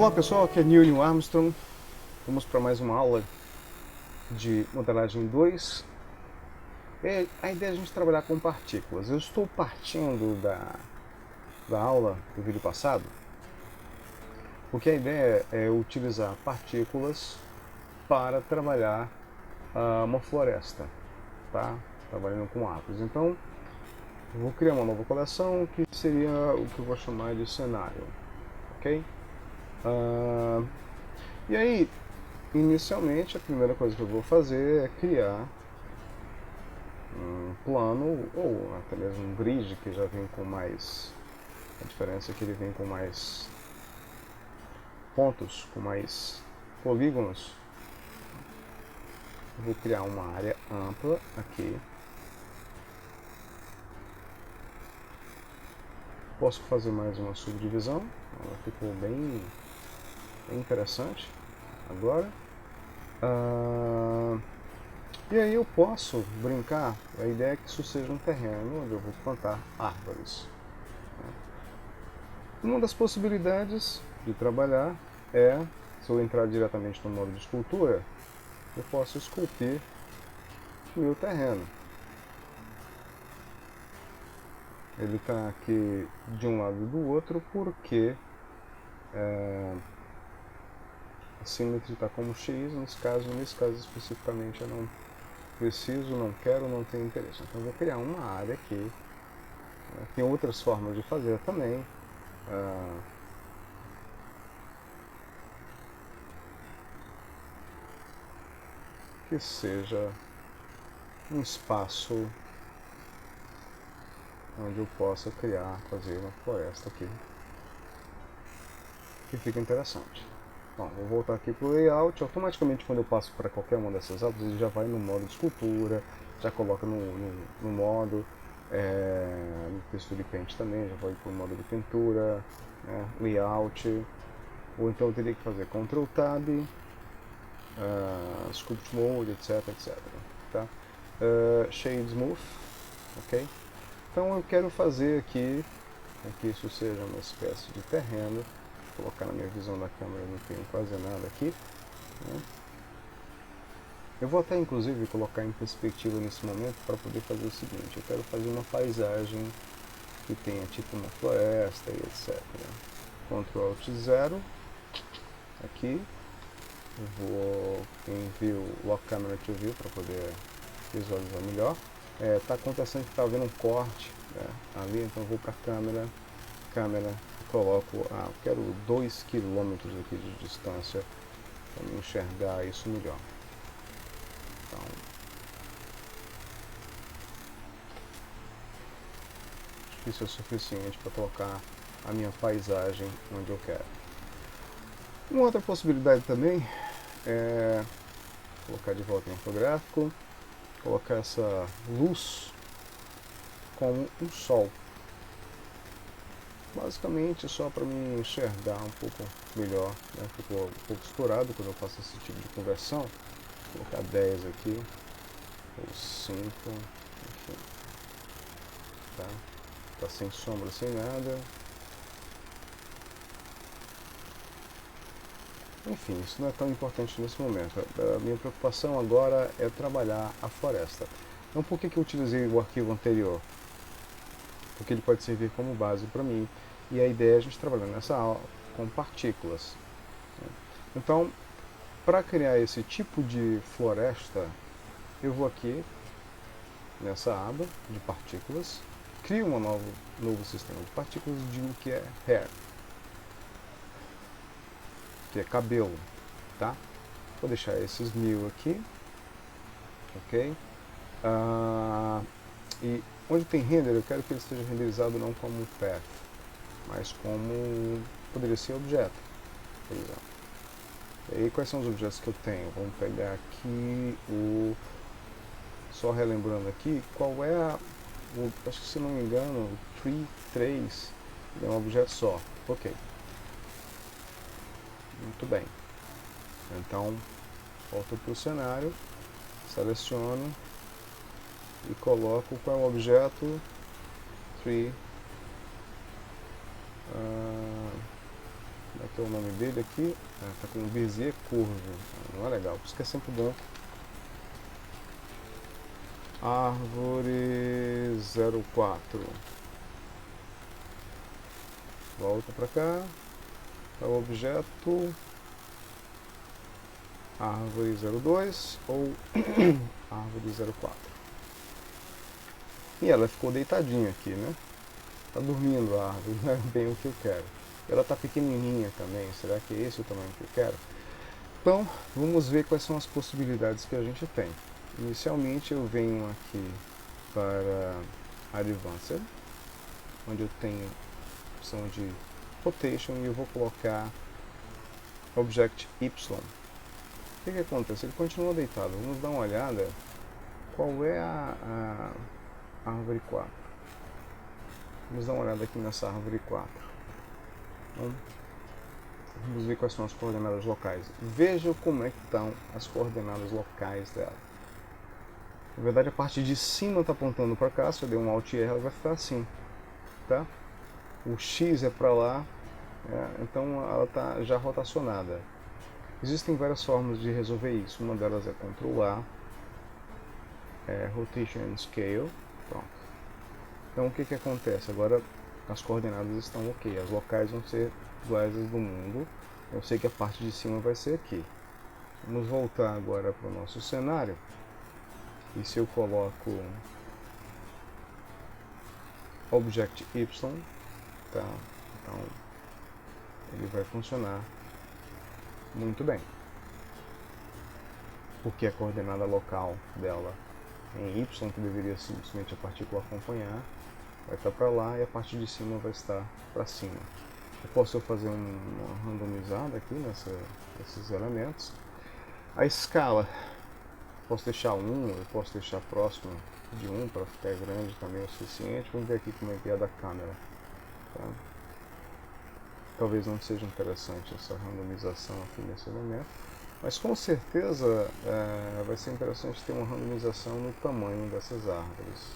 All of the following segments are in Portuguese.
Olá pessoal, aqui é Neil Armstrong. Vamos para mais uma aula de modelagem 2. A ideia é a gente trabalhar com partículas. Eu estou partindo da aula do vídeo passado, porque a ideia é utilizar partículas para trabalhar uma floresta, tá? Trabalhando com árvores. Então, eu vou criar uma nova coleção que seria o que eu vou chamar de cenário, ok? E aí, inicialmente, a primeira coisa que eu vou fazer é criar um plano, ou até mesmo um grid, que já vem com mais... A diferença é que ele vem com mais pontos, com mais polígonos. Eu vou criar uma área ampla aqui. Posso fazer mais uma subdivisão, ela ficou bem interessante agora. E aí eu posso brincar, a ideia é que isso seja um terreno onde eu vou plantar árvores. Uma das possibilidades de trabalhar é, se eu entrar diretamente no modo de escultura, eu posso esculpir o meu terreno. Ele está aqui de um lado e do outro porque a simetria está como X, nesse caso especificamente eu não preciso, não quero, não tenho interesse. Então eu vou criar uma área aqui. Tem outras formas de fazer também. Que seja um espaço onde eu possa fazer uma floresta aqui, que fica interessante. Bom, vou voltar aqui para o layout. Automaticamente, quando eu passo para qualquer uma dessas árvores, ele já vai no modo de escultura, já coloca no modo no texture paint também, já vai para o modo de pintura, layout, ou então eu teria que fazer Ctrl Tab, Sculpt Mode, etc, etc. Tá? Shade Smooth, ok? Então eu quero fazer aqui que isso seja uma espécie de terreno. Vou colocar na minha visão da câmera, não tenho quase nada aqui, né? Eu vou até inclusive colocar em perspectiva nesse momento para poder fazer o seguinte: eu quero fazer uma paisagem que tenha tipo uma floresta e etc. Ctrl Alt 0 aqui. Eu vou envio o Lock Camera to View para poder visualizar melhor. Está acontecendo que está havendo um corte, né, ali, então eu vou para câmera, coloco, eu quero 2 km aqui de distância para me enxergar isso melhor. Então, acho que isso é suficiente para colocar a minha paisagem onde eu quero. Uma outra possibilidade também é colocar de volta em ortográfico, colocar essa luz como um sol. Basicamente só para me enxergar um pouco melhor, né? Ficou um pouco estourado quando eu faço esse tipo de conversão. Vou colocar 10 aqui, ou 5, enfim. Tá sem sombra, sem nada. Enfim, isso não é tão importante nesse momento. A minha preocupação agora é trabalhar a floresta. Então por que eu utilizei o arquivo anterior? Porque ele pode servir como base para mim. E a ideia é a gente trabalhar nessa aula com partículas. Então, para criar esse tipo de floresta, eu vou aqui nessa aba de partículas, crio um novo sistema de partículas e digo que é hair, que é cabelo, tá? Vou deixar esses 1000 aqui, ok? E onde tem render, eu quero que ele esteja renderizado não como path, mas como poderia ser objeto, por exemplo. E aí, quais são os objetos que eu tenho? Vamos pegar aqui só relembrando aqui, qual é acho que se não me engano, o tree 3 é um objeto só. Ok. Muito bem. Então, volto para o cenário, seleciono e coloco qual é o objeto tree Como é que é o nome dele aqui? Tá com um Bezier curvo, não é legal, por isso que é sempre bom. Árvore 04. Volta para cá, para o objeto, árvore 02 ou árvore 04. E ela ficou deitadinha aqui, né? Tá dormindo a árvore, não é bem o que eu quero. Ela tá pequenininha também, será que é esse o tamanho que eu quero? Então, vamos ver quais são as possibilidades que a gente tem. Inicialmente eu venho aqui para Advanced, onde eu tenho a opção de Rotation e eu vou colocar Object Y. O que acontece? Ele continua deitado. Vamos dar uma olhada qual é a árvore 4. Vamos dar uma olhada aqui nessa árvore 4. Então, vamos ver quais são as coordenadas locais. Veja como é que estão as coordenadas locais dela. Na verdade, a parte de cima está apontando para cá. Se eu der um Alt R, ela vai ficar assim, tá? O X é para lá, então ela está já rotacionada. Existem várias formas de resolver isso. Uma delas é Ctrl A, Rotation and Scale. Pronto. Então o que acontece? Agora as coordenadas estão ok. As locais vão ser iguais às do mundo. Eu sei que a parte de cima vai ser aqui. Vamos voltar agora para o nosso cenário. E se eu coloco Object Y, tá? Então ele vai funcionar muito bem. Porque a coordenada local dela em Y, que deveria simplesmente a partícula acompanhar, vai estar para lá e a parte de cima vai estar para cima. Eu posso fazer uma randomizada aqui nesses elementos. A escala, posso deixar 1, eu posso deixar próximo de 1 para ficar grande também o suficiente. Vamos ver aqui como é que é da câmera. Tá? Talvez não seja interessante essa randomização aqui nesse elemento, mas com certeza vai ser interessante ter uma randomização no tamanho dessas árvores.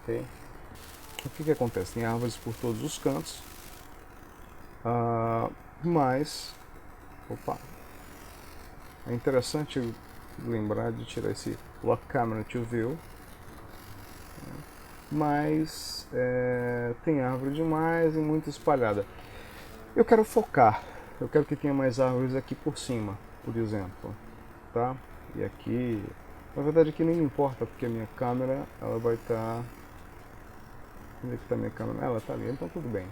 Okay? O que acontece? Tem árvores por todos os cantos, mas é interessante lembrar de tirar esse Lock Camera to View, mas tem árvore demais e muito espalhada. Eu quero focar, eu quero que tenha mais árvores aqui por cima, por exemplo, tá? E aqui, na verdade aqui nem me importa, porque a minha câmera, ela vai estar... Onde é que está a minha câmera? Ela está ali, então tudo bem.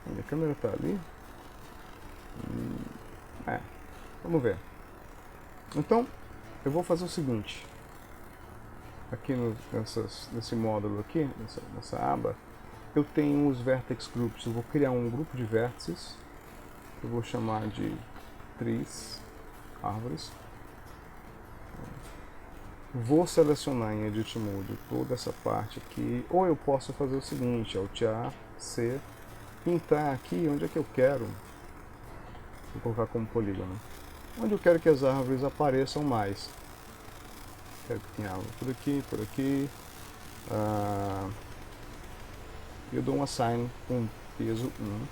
A minha câmera está ali? Vamos ver. Então, eu vou fazer o seguinte. Aqui nesse módulo aqui, nessa aba, eu tenho os Vertex Groups. Eu vou criar um grupo de vértices. Eu vou chamar de trees, árvores. Vou selecionar em Edit Mode toda essa parte aqui. Ou eu posso fazer o seguinte, Alt A, C, pintar aqui onde é que eu quero. Vou colocar como polígono. Onde eu quero que as árvores apareçam mais. Quero que tenha árvore por aqui. Eu dou um Assign com peso 1.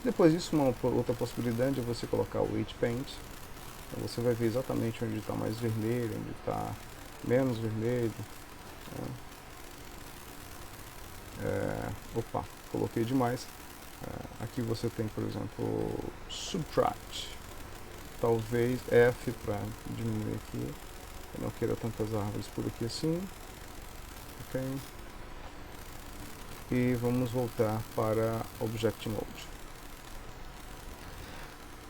Depois disso, uma outra possibilidade é você colocar o Weight Paint. Então você vai ver exatamente onde está mais vermelho, onde está menos vermelho. Coloquei demais. Aqui você tem, por exemplo, Subtract. Talvez F para diminuir aqui. Eu não quero tantas árvores por aqui assim. Ok. E vamos voltar para Object Mode.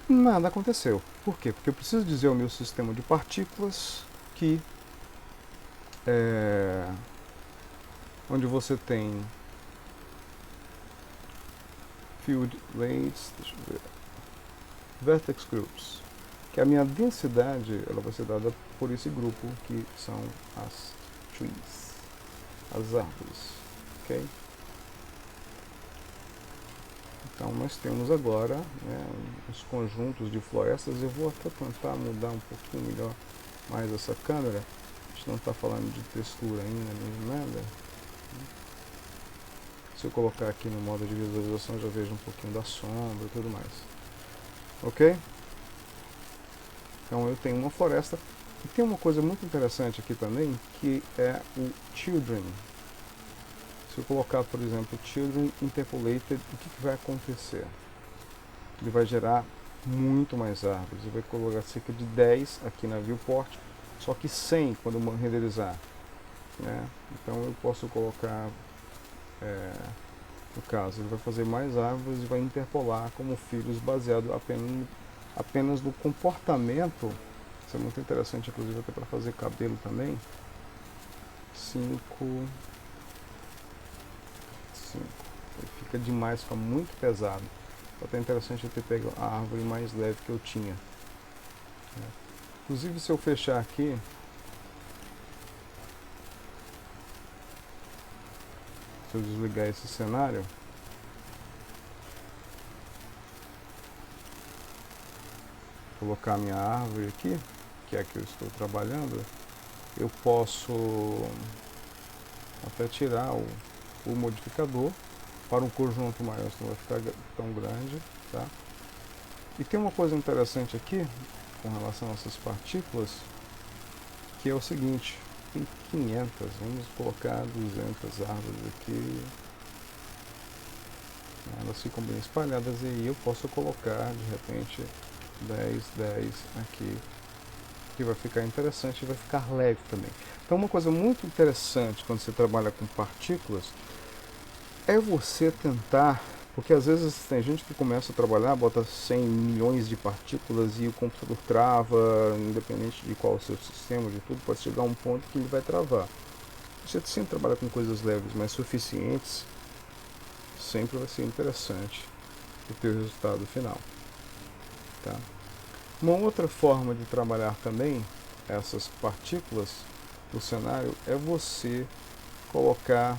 Nada aconteceu. Por quê? Porque eu preciso dizer ao meu sistema de partículas que onde você tem Field Lanes, deixa eu ver, Vertex Groups, que a minha densidade ela vai ser dada por esse grupo que são as trees, as árvores, ok? Então nós temos agora os conjuntos de florestas. Eu vou até tentar mudar um pouquinho melhor mais essa câmera. A gente não está falando de textura ainda nem nada. Se eu colocar aqui no modo de visualização, já vejo um pouquinho da sombra e tudo mais. Ok? Então eu tenho uma floresta. E tem uma coisa muito interessante aqui também, que é o Children. Se eu colocar, por exemplo, Children Interpolated, o que vai acontecer? Ele vai gerar muito mais árvores. Ele vai colocar cerca de 10 aqui na viewport, só que 100 quando eu renderizar. Né? Então eu posso colocar, no caso, ele vai fazer mais árvores e vai interpolar como filhos baseado apenas no comportamento. Isso é muito interessante, inclusive até para fazer cabelo também. 5. Ele fica demais, fica muito pesado. Até interessante eu ter pego a árvore mais leve que eu tinha. Inclusive, se eu fechar aqui, se eu desligar esse cenário, colocar a minha árvore aqui, que é a que eu estou trabalhando, eu posso até tirar o modificador para um conjunto maior, senão vai ficar tão grande, tá? E tem uma coisa interessante aqui com relação a essas partículas, que é o seguinte: tem 500, vamos colocar 200 árvores aqui, elas ficam bem espalhadas, e aí eu posso colocar de repente 10 aqui, que vai ficar interessante e vai ficar leve também. Então uma coisa muito interessante quando você trabalha com partículas é você tentar, porque às vezes tem gente que começa a trabalhar, bota 100 milhões de partículas e o computador trava, independente de qual é o seu sistema, de tudo, pode chegar a um ponto que ele vai travar. Você sempre trabalha com coisas leves, mas suficientes, sempre vai ser interessante o teu resultado final. Tá? Uma outra forma de trabalhar também essas partículas no cenário é você colocar,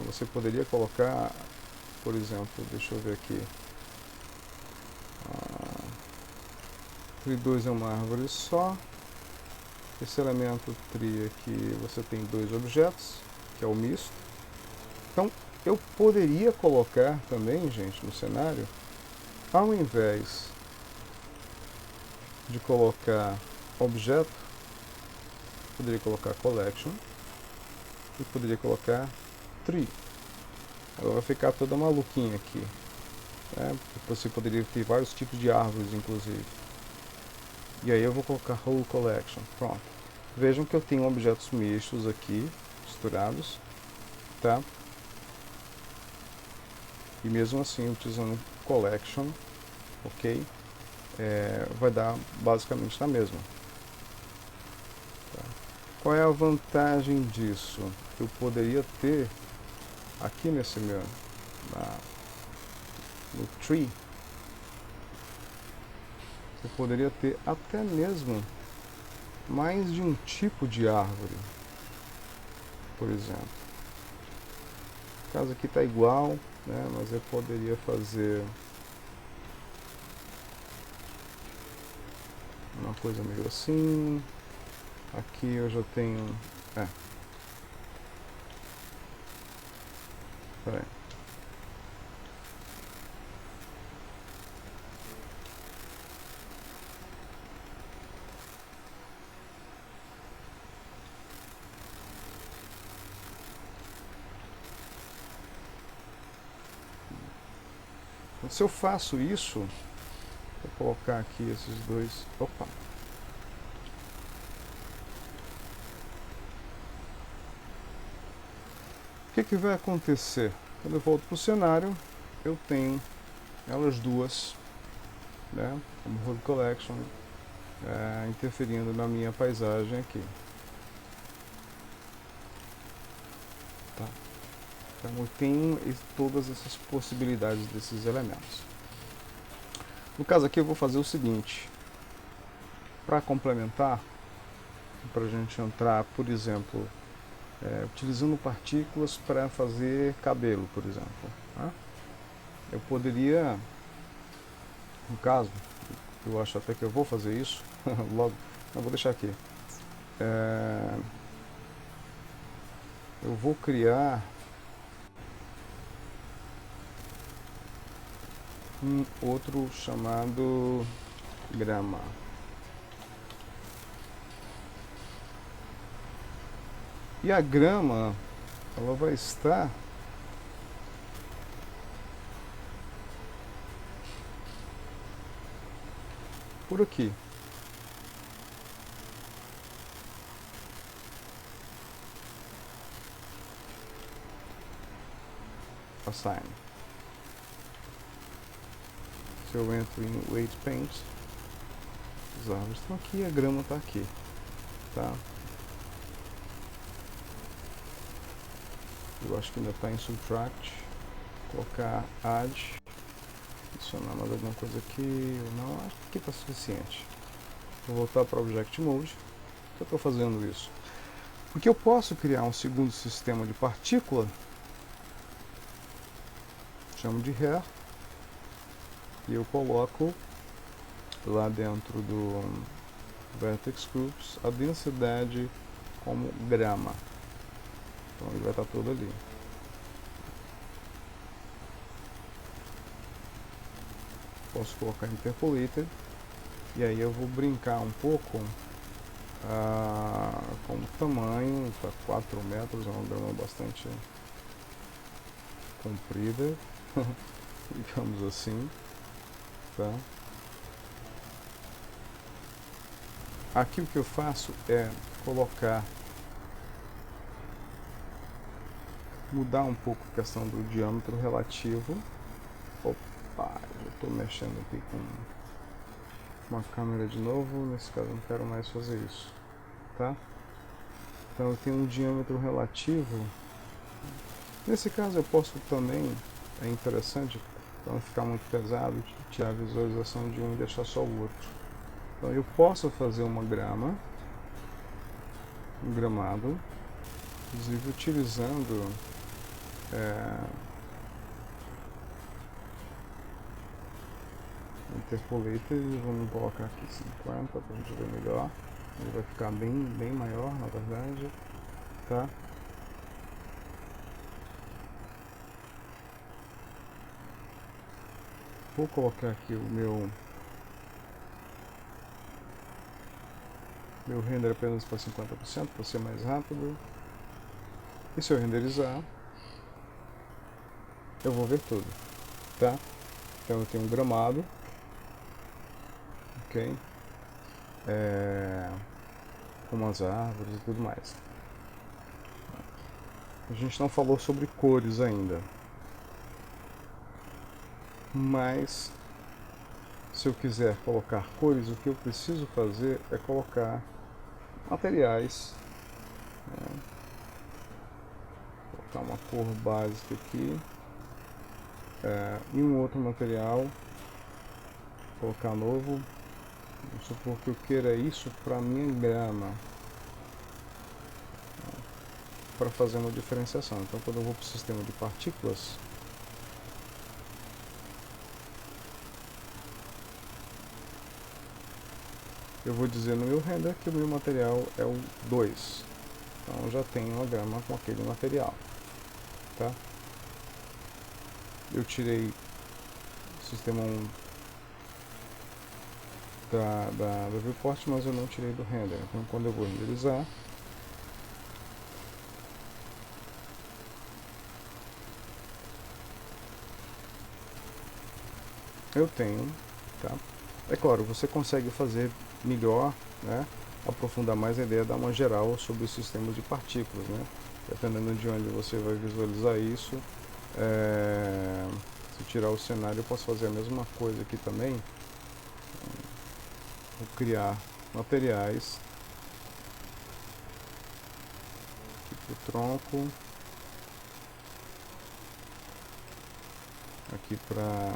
você poderia colocar, por exemplo, deixa eu ver aqui, Tree 2 é uma árvore só, esse elemento Tree aqui você tem 2 objetos, que é o misto. Então eu poderia colocar também, gente, no cenário, ao invés de colocar objeto, poderia colocar collection e poderia colocar tree. Ela vai ficar toda maluquinha aqui, né? Você poderia ter vários tipos de árvores, inclusive. E aí eu vou colocar whole collection. Pronto. Vejam que eu tenho objetos mistos aqui, misturados, tá? E mesmo assim, utilizando collection, ok? Vai dar basicamente na mesma. Tá? Qual é a vantagem disso? Eu poderia ter aqui nesse meu, no tree, eu poderia ter até mesmo mais de um tipo de árvore, por exemplo. O caso aqui está igual, né, mas eu poderia fazer uma coisa meio assim. Aqui eu já tenho... Peraí. Se eu faço isso, vou colocar aqui esses dois... Opa! O que vai acontecer? Quando eu volto para o cenário, eu tenho elas duas, né, como Road Collection, interferindo na minha paisagem aqui. Tá? Então eu tenho todas essas possibilidades desses elementos. No caso aqui eu vou fazer o seguinte, para complementar, para a gente entrar, por exemplo, utilizando partículas para fazer cabelo, por exemplo. Tá? Eu poderia, no caso, eu acho até que eu vou fazer isso, logo, não vou deixar aqui. Eu vou criar um outro chamado grama. E a grama, ela vai estar por aqui. Assign. Se eu entro em Weight Paint, as árvores estão aqui, a grama está aqui, tá? Eu acho que ainda está em Subtract. Colocar Add, adicionar mais alguma coisa aqui, não, acho que aqui está suficiente. Vou voltar para o Object Mode. Por que eu estou fazendo isso? Porque eu posso criar um segundo sistema de partícula, chamo de Hair, e eu coloco lá dentro do Vertex Groups a densidade como grama. Então ele vai estar todo ali. Posso colocar Interpolated, e aí eu vou brincar um pouco com o tamanho, para 4 metros, é uma grama bastante comprida, digamos assim, tá? Aqui o que eu faço é colocar, mudar um pouco a questão do diâmetro relativo. Opa, eu estou mexendo aqui com uma câmera de novo, nesse caso eu não quero mais fazer isso, tá? Então eu tenho um diâmetro relativo. Nesse caso eu posso também, é interessante, para não ficar muito pesado, tirar a visualização de um e deixar só o outro. Então eu posso fazer uma grama, um gramado, inclusive utilizando Interpolated. Vamos colocar aqui 50 para a gente ver melhor. Ele vai ficar bem maior, na verdade, tá? Vou colocar aqui o meu render apenas para 50%, para ser mais rápido. E se eu renderizar, eu vou ver tudo, tá? Então eu tenho um gramado, ok? Com as árvores e tudo mais. A gente não falou sobre cores ainda, mas se eu quiser colocar cores, o que eu preciso fazer é colocar materiais, né? Colocar uma cor básica aqui, e um outro material, colocar novo. Vamos supor que eu queira isso para minha grama, para fazer uma diferenciação. Então quando eu vou para o sistema de partículas, eu vou dizer no meu render que o meu material é o 2. Então eu já tenho uma grama com aquele material, tá? Eu tirei o sistema 1 da viewport, mas eu não tirei do render. Então quando eu vou renderizar, eu tenho, tá? É claro, você consegue fazer melhor, né? Aprofundar mais a ideia, dar uma geral sobre o sistema de partículas, né? Dependendo de onde você vai visualizar isso, se tirar o cenário, eu posso fazer a mesma coisa aqui também. Vou criar materiais aqui para o tronco, aqui para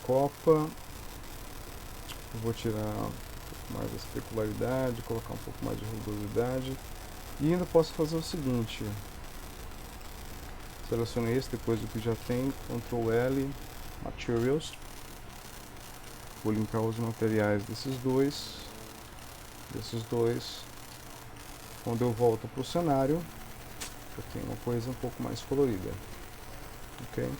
copa. Eu vou tirar um pouco mais da especularidade, colocar um pouco mais de rugosidade, e ainda posso fazer o seguinte: selecionei esse depois do que já tem, Ctrl L, Materials, vou linkar os materiais desses dois. Quando eu volto para o cenário, Eu tenho uma coisa um pouco mais colorida. Ok?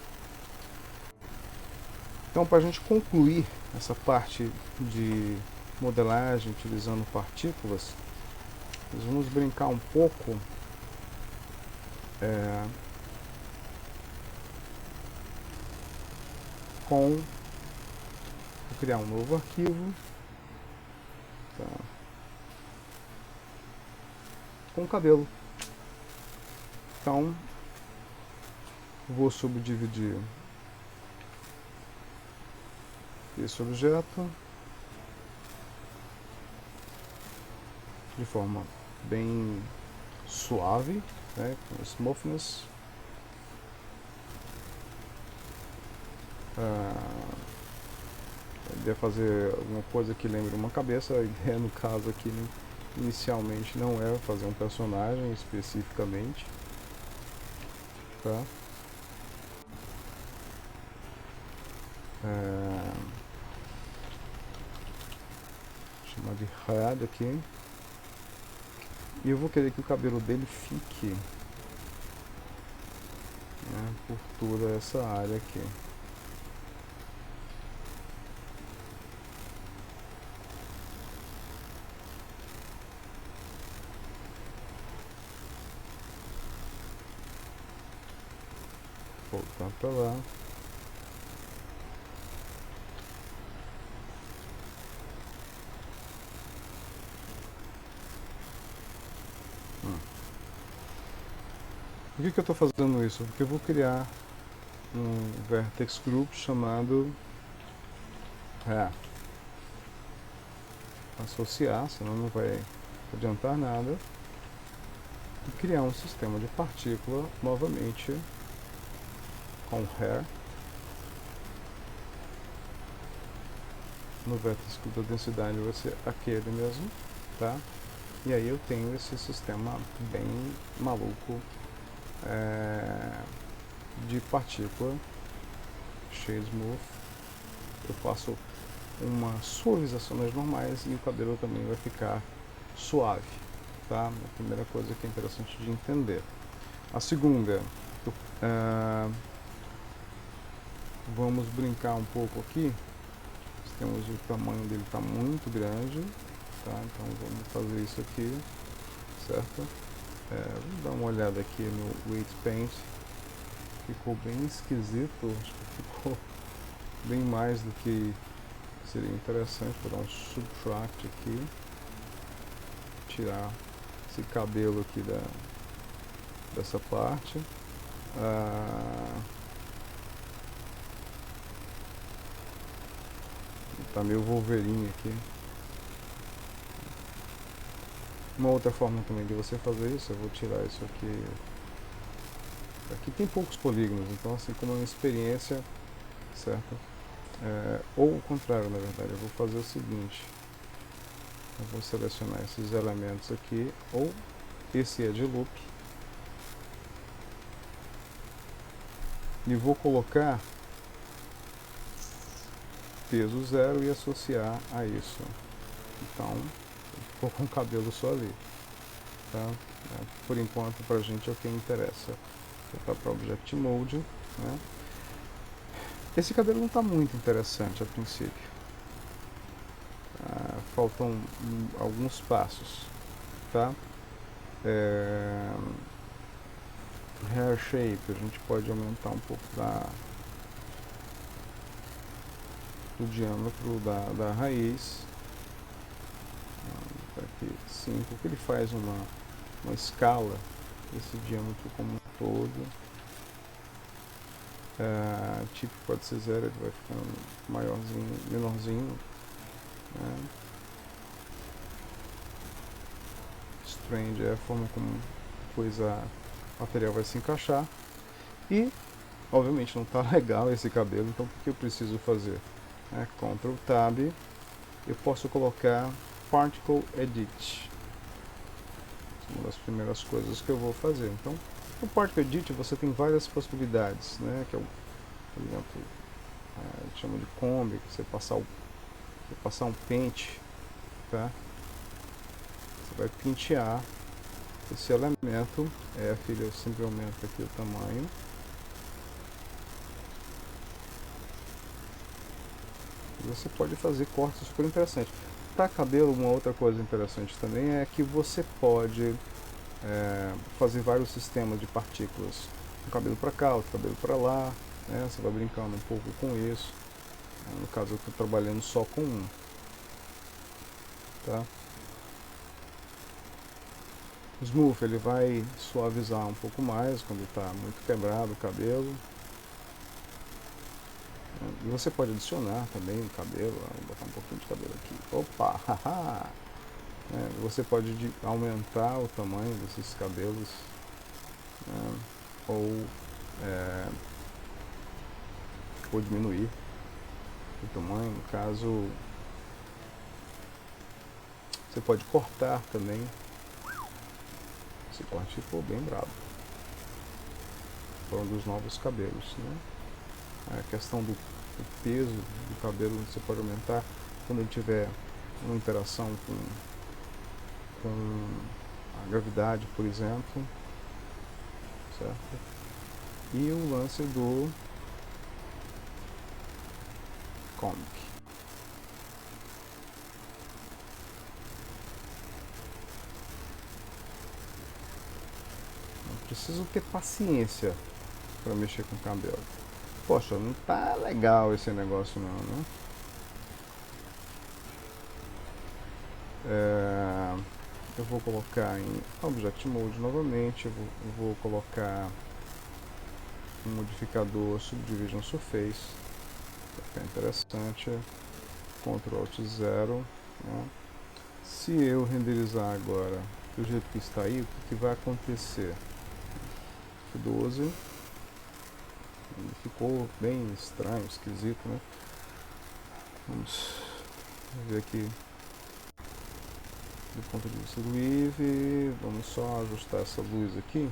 Então, para a gente concluir essa parte de modelagem utilizando partículas, nós vamos brincar um pouco com... Vou criar um novo arquivo, tá, com cabelo. Então, vou subdividir esse objeto de forma bem suave, né, com smoothness. A ideia é fazer alguma coisa que lembre uma cabeça. A ideia, no caso aqui, né, inicialmente não é fazer um personagem especificamente, tá? Chamar de head aqui. E eu vou querer que o cabelo dele fique, né, por toda essa área aqui. Voltar para lá. Por que eu estou fazendo isso? Porque eu vou criar um vertex group chamado associar, senão não vai adiantar nada, e criar um sistema de partícula novamente com hair. No vértice da densidade vai ser aquele mesmo, tá? E aí eu tenho esse sistema bem maluco de partícula shade smooth. Eu faço uma suavização nas normais e o cabelo também vai ficar suave, tá? A primeira coisa que é interessante de entender. A segunda, vamos brincar um pouco aqui. Temos o tamanho dele está muito grande, tá? Então vamos fazer isso aqui, certo? Vamos dar uma olhada aqui no Weight Paint. Ficou bem esquisito, acho que ficou bem mais do que seria interessante. Vou dar um subtract aqui, tirar esse cabelo aqui dessa parte. Tá meio Wolverine aqui. Uma outra forma também de você fazer isso, eu vou tirar isso aqui. Aqui tem poucos polígonos, então assim como é uma experiência, certo? Ou o contrário, na verdade, eu vou fazer o seguinte. Eu vou selecionar esses elementos aqui, ou esse edge loop, e vou colocar peso zero e associar a isso. Então, ficou com o cabelo só ali, tá? Por enquanto, pra gente é o que interessa. Vou voltar para Object Mode, né? Esse cabelo não está muito interessante a princípio. Faltam alguns passos, tá? Hair shape, a gente pode aumentar um pouco do diâmetro da raiz. Aqui 5, que ele faz uma escala desse diâmetro como um todo. Tipo pode ser 0, ele vai ficando maiorzinho, menorzinho, né? Strange é a forma como o material vai se encaixar. E obviamente não está legal esse cabelo, então o que eu preciso fazer? Ctrl Tab, eu posso colocar Particle Edit. Uma das primeiras coisas que eu vou fazer. Então, no Particle Edit você tem várias possibilidades, né? Que é por exemplo, a gente chama de combi, que você passar um pente, tá? Você vai pentear esse elemento, F, ele sempre aumenta aqui o tamanho. E você pode fazer cortes super interessantes. Para cabelo, uma outra coisa interessante também é que você pode fazer vários sistemas de partículas. Um cabelo para cá, outro cabelo para lá, né? Você vai brincando um pouco com isso. No caso, eu estou trabalhando só com um. Tá? O Smooth, ele vai suavizar um pouco mais quando está muito quebrado o cabelo. E você pode adicionar também o cabelo, vou botar um pouquinho de cabelo aqui. Opa, haha! Você pode aumentar o tamanho desses cabelos, né? ou, ou diminuir o tamanho. No caso, você pode cortar também. Esse corte ficou bem brabo. Falando dos novos cabelos, né? A questão do peso do cabelo você pode aumentar quando ele tiver uma interação com a gravidade, por exemplo, certo? E o lance do comic. Não preciso ter paciência para mexer com o cabelo. Poxa, não tá legal esse negócio não, né? Eu vou colocar em Object Mode novamente, eu vou colocar um modificador Subdivision Surface, vai ficar interessante, Ctrl Alt 0, né? Se eu renderizar agora do jeito que está aí, o que vai acontecer? F12, ele ficou bem estranho, esquisito, né? Vamos ver aqui do ponto de vista do Eevee, vamos só ajustar essa luz aqui,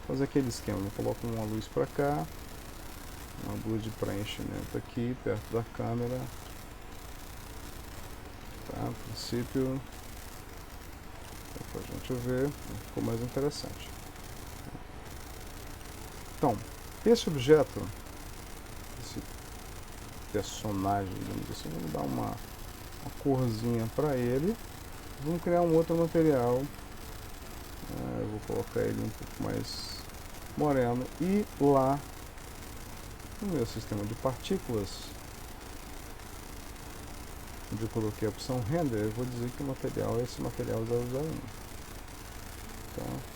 fazer aquele esquema, eu coloco uma luz para cá, uma luz de preenchimento aqui, perto da câmera, tá? A princípio, para a gente ver, ficou mais interessante. Então, esse objeto, esse personagem, digamos assim, vamos dar uma corzinha para ele. Vamos criar um outro material. Eu vou colocar ele um pouco mais moreno. E lá no meu sistema de partículas, onde eu coloquei a opção render, eu vou dizer que o material é esse material 001. Então,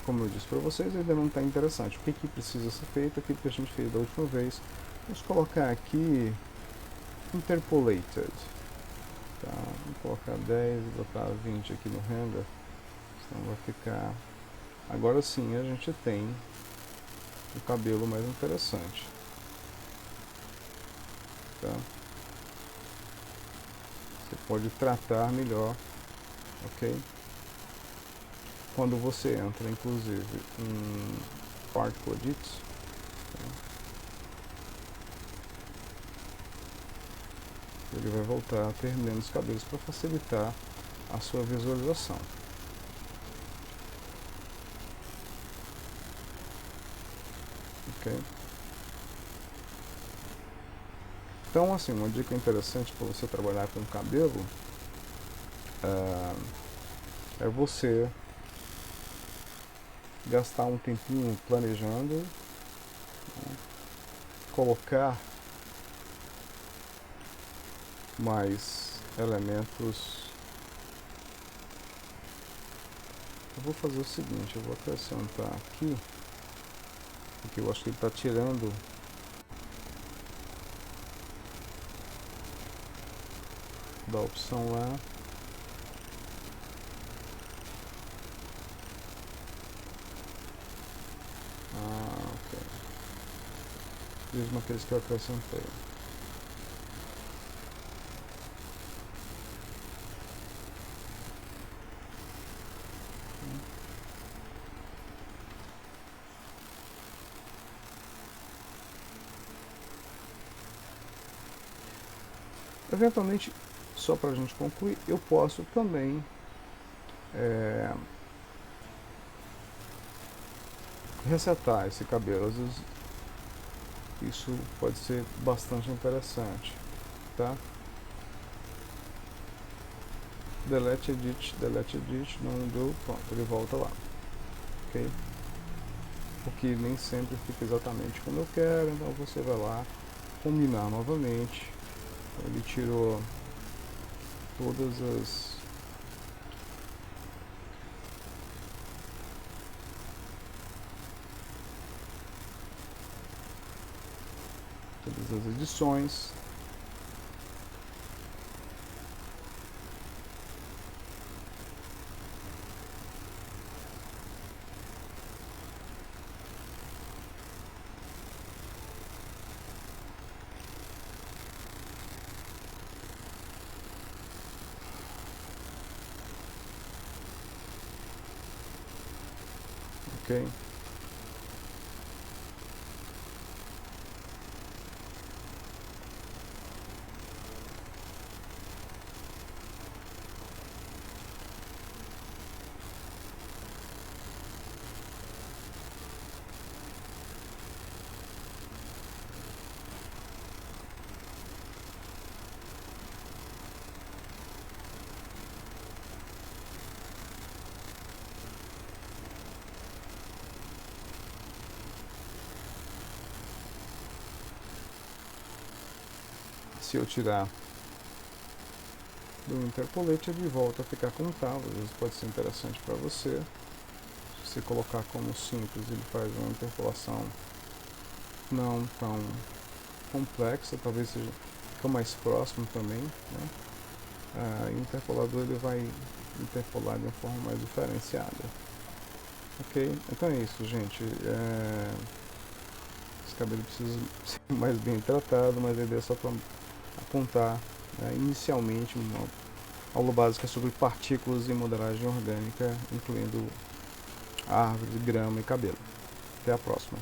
como eu disse para vocês, ainda não está interessante. O que precisa ser feito? Aquilo que a gente fez da última vez. Vamos colocar aqui Interpolated. Tá, vou colocar 10 e botar 20 aqui no render, senão vai ficar... Agora sim a gente tem o cabelo mais interessante. Tá? Você pode tratar melhor, ok? Quando você entra, inclusive, em Particle Edits, tá? Ele vai voltar a ter menos cabelos para facilitar a sua visualização. Ok? Então, assim, uma dica interessante para você trabalhar com cabelo é você gastar um tempinho planejando, né? Colocar mais elementos. Eu vou fazer o seguinte, eu vou acrescentar aqui, porque eu acho que ele está tirando da opção lá. Ok. Mesmo aqueles que eu acrescentei. Eventualmente, só para a gente concluir, eu posso também resetar esse cabelo. Às vezes isso pode ser bastante interessante, tá? Delete edit, não deu, pronto, ele volta lá, ok? Porque nem sempre fica exatamente como eu quero, então você vai lá combinar novamente. Ele tirou todas as edições. Ok? Se eu tirar do interpolate, ele volta a ficar como estava. Às vezes pode ser interessante para você. Se você colocar como simples, ele faz uma interpolação não tão complexa, talvez seja fica mais próximo também, né? O interpolador ele vai interpolar de uma forma mais diferenciada. Ok? Então é isso, gente. Esse cabelo precisa ser mais bem tratado, mas a ideia é só para apontar, né, inicialmente uma aula básica sobre partículas e modelagem orgânica, incluindo árvores, grama e cabelo. Até a próxima.